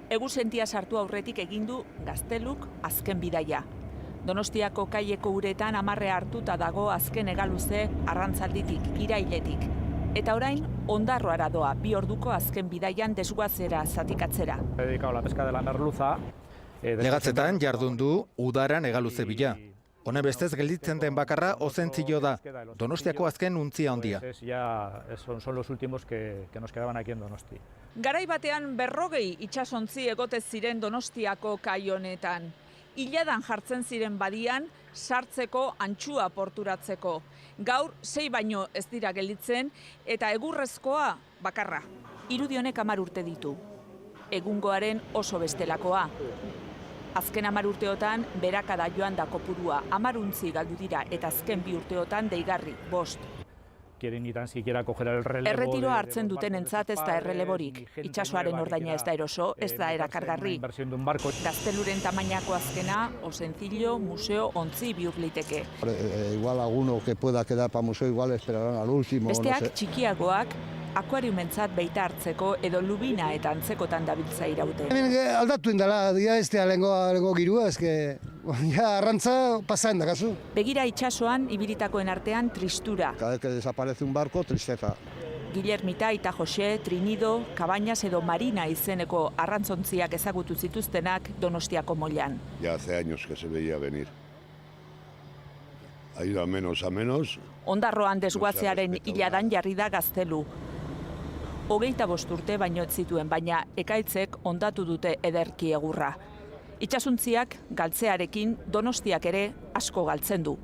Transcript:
Egusentia sartu aurretik egindu Gazteluk azken bidaia. Donostiako kaieko uretan amarre hartuta dago azken hegaluze Arrantzalditik, Irailetik. Eta orain Ondarroara doa, 2 orduko azken bidaian desguazera zatikatzera. Dedicado a la pesca de la merluza. Negatzetan jardun du udaran hegaluze bila. Honen bestez gelditzen den bakarra Ozentzio da, Donostiako azken untzia handia. Ya son los últimos que nos quedaban aquí en Donosti. Garai batean 40 itsasontzi egote ziren Donostiako kai honetan. Iladan jartzen ziren badian sartzeko antxua porturatzeko. Gaur 6 baino ez dira gelditzen eta egurrezkoa bakarra. Irudi honek 10 urte ditu. Egungoaren oso bestelakoa. Azken 10 urteotan berakada joan da kopurua, 10 untzi galdu dira eta azken 2 urteotan deigarri, 5. Quieren ni tan siquiera coger el relevo. Erretiroa hartzen dutenentzat ez da erreleborik. Itsasoaren ordaina ez da eroso, ez da erakargarri. Gazteluren tamainako azkena, Ozentzio, museo, ontzi bihur liteke. Igual alguno que pueda quedar para museo igual esperarán al último. Besteak txikiagoak, akuariumentzat beita hartzeko edo lubina eta antzekotan dabiltza iraute. Aldatu indala, dia ez da lengo girua, eske arrantza pasaen da, kasu. Begira itsasoan, ibilitakoen artean tristura. Cada vez que desaparece un barco, tristeza. Guillermita, Aita Jose, Trinido, Cabañas edo Marina izeneko arrantzontziak ezagutu zituztenak Donostiako moilan. Ya hace años que se veía venir. Ha ido a menos. Ondarroan desguazearen iladan jarri da Gaztelu. 25 urte baino ez zituen, baina ekaitzek ondatu dute ederki egurra. Itsasontziak galtzearekin Donostiak ere asko galtzen du.